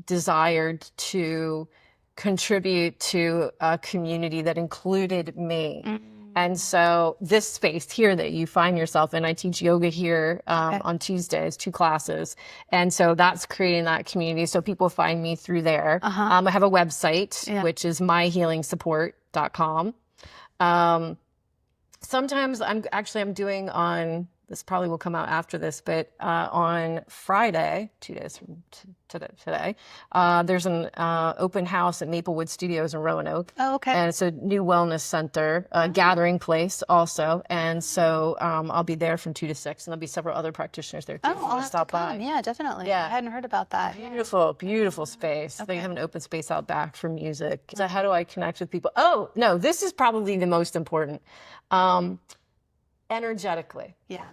desired to contribute to a community that included me. And so this space here that you find yourself in, I teach yoga here on Tuesdays, 2 classes. And so that's creating that community. So people find me through there. I have a website, which is myhealingsupport.com. Sometimes I'm doing on, this probably will come out after this, but on Friday, 2 days from today, there's an open house at Maplewood Studios in Roanoke. Oh, okay. And it's a new wellness center, gathering place also. And so I'll be there from 2 to 6, and there'll be several other practitioners there too. Oh, I'll have to come. Yeah, definitely. Yeah. I hadn't heard about that. Beautiful, beautiful space. They have an open space out back for music. So how do I connect with people? Oh, no, this is probably the most important. Energetically. Yeah.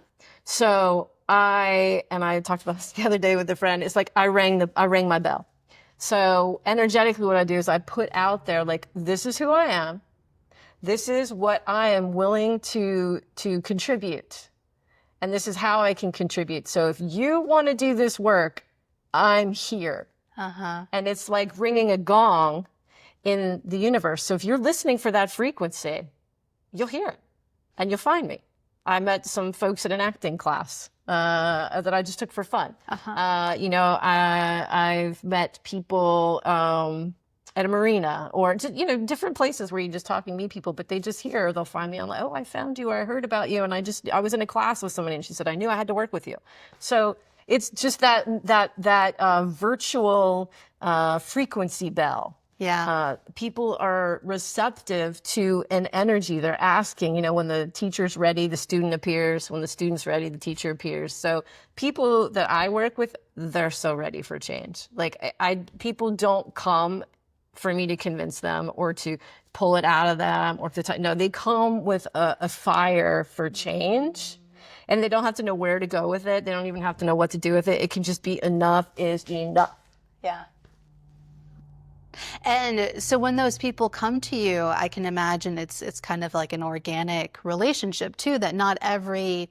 So I talked about this the other day with a friend. It's like I rang my bell. So energetically what I do is I put out there, like, this is who I am. This is what I am willing to contribute. And this is how I can contribute. So if you want to do this work, I'm here. And it's like ringing a gong in the universe. So if you're listening for that frequency, you'll hear it and you'll find me. I met some folks at an acting class that I just took for fun. I've met people at a marina or just, different places where you just talk and meet people, but they just hear, they'll find me. I'm like, oh, I found you, or I heard about you. And I was in a class with somebody and she said, I knew I had to work with you. So it's just that virtual frequency bell. Yeah. People are receptive to an energy. They're asking, when the teacher's ready, the student appears. When the student's ready, the teacher appears. So people that I work with, they're so ready for change. Like people don't come for me to convince them or to pull it out of them or no, they come with a fire for change. And they don't have to know where to go with it. They don't even have to know what to do with it. It can just be enough is enough. Yeah. And so when those people come to you, I can imagine it's kind of like an organic relationship too, that not every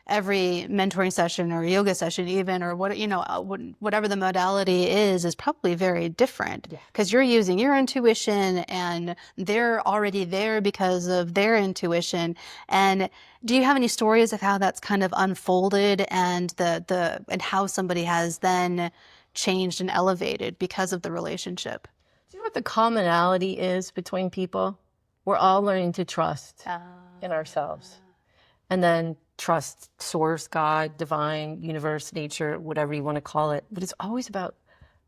mentoring session or yoga session even, or whatever the modality is probably very different, because you're using your intuition and they're already there because of their intuition. And do you have any stories of how that's kind of unfolded and and how somebody has then changed and elevated because of the relationship? Do you know what the commonality is between people? We're all learning to trust in ourselves. And then trust source, God, divine, universe, nature, whatever you want to call it. But it's always about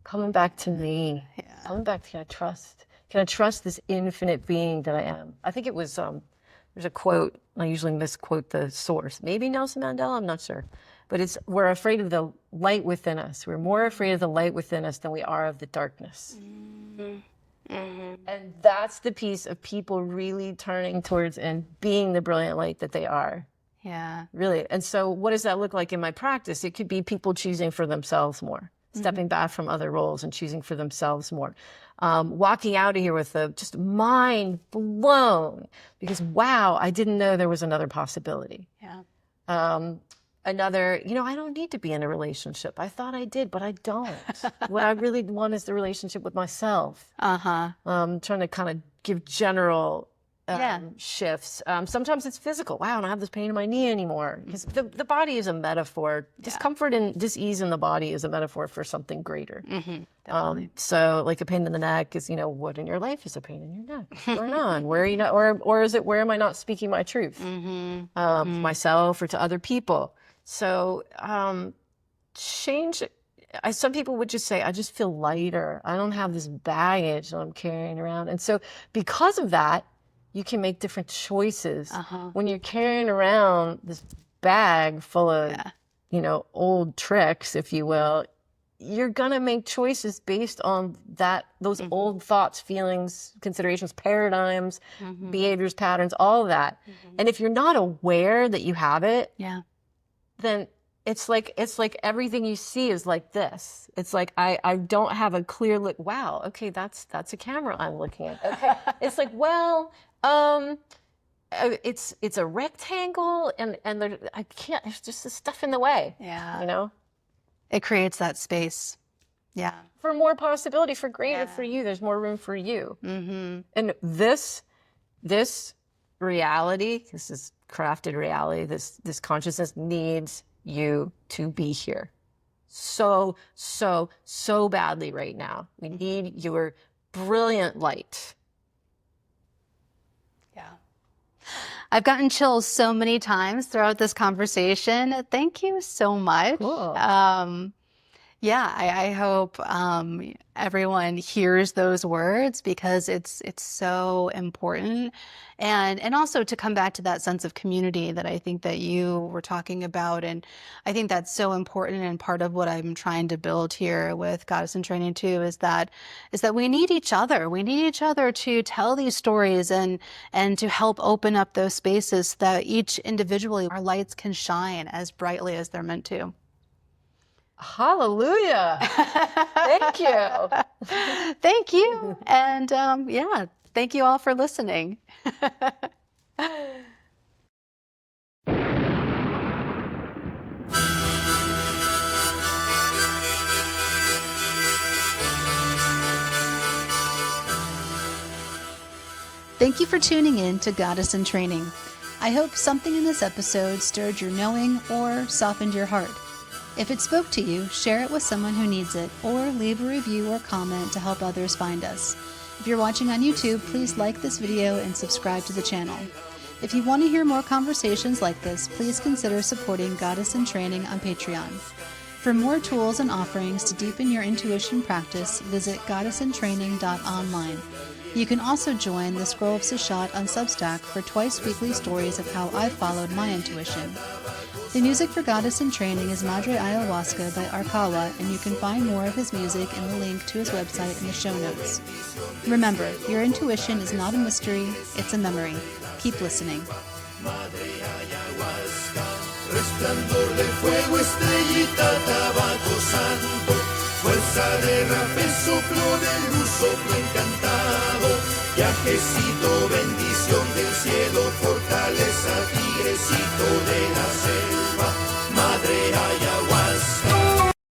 coming back to me. Coming back to, can I trust this infinite being that I am? I think it was, there's a quote, I usually misquote the source. Maybe Nelson Mandela, I'm not sure. But we're afraid of the light within us. We're more afraid of the light within us than we are of the darkness. And that's the piece of people really turning towards and being the brilliant light that they are. Yeah. Really. And so what does that look like in my practice? It could be people choosing for themselves more, stepping back from other roles and choosing for themselves more. Walking out of here with just mind blown because, wow, I didn't know there was another possibility. Yeah. Another, I don't need to be in a relationship. I thought I did, but I don't. What I really want is the relationship with myself. Trying to kind of give general shifts. Sometimes it's physical. Wow, I don't have this pain in my knee anymore. Because the body is a metaphor. Discomfort and dis-ease in the body is a metaphor for something greater. So like a pain in the neck is, what in your life is a pain in your neck? What's going on? Where are you not, or is it where am I not speaking my truth? Myself or to other people. So change. Some people would just say, I just feel lighter. I don't have this baggage that I'm carrying around. And so because of that, you can make different choices. When you're carrying around this bag full of, old tricks, if you will, you're gonna make choices based on those old thoughts, feelings, considerations, paradigms, behaviors, patterns, all of that. And if you're not aware that you have it, then it's like everything you see is like this. It's like I don't have a clear look. Wow, okay, that's a camera I'm looking at. Okay, it's like, well, it's a rectangle, and I can't. There's just this stuff in the way. Yeah, you know. It creates that space. Yeah. For more possibility, for greater, for you. There's more room for you. And this reality, this is crafted reality. This consciousness needs you to be here so badly right now. We need your brilliant light. Yeah. I've gotten chills so many times throughout this conversation. Thank you so much. Cool. Yeah, I hope everyone hears those words, because it's so important. And also to come back to that sense of community that I think that you were talking about. And I think that's so important, and part of what I'm trying to build here with Goddess in Training too is that we need each other. We need each other to tell these stories and to help open up those spaces so that each individually, our lights can shine as brightly as they're meant to. Hallelujah. Thank you. Thank you. And yeah, thank you all for listening. Thank you for tuning in to Goddess in Training. I hope something in this episode stirred your knowing or softened your heart. If it spoke to you, share it with someone who needs it, or leave a review or comment to help others find us. If you're watching on YouTube, please like this video and subscribe to the channel. If you want to hear more conversations like this, please consider supporting Goddess in Training on Patreon. For more tools and offerings to deepen your intuition practice, visit goddessintraining.online. You can also join the Scroll of Seshat on Substack for twice-weekly stories of how I followed my intuition. The music for Goddess in Training is Madre Ayahuasca by Arkawa, and you can find more of his music in the link to his website in the show notes. Remember, your intuition is not a mystery, it's a memory. Keep listening. Madre Ayahuasca, resplandor del fuego, estrellita, tabaco santo, fuerza de rapel, soplo de luz, soplo encantado, viajecito, bendición del cielo, fortaleza, tigrecito de nacer.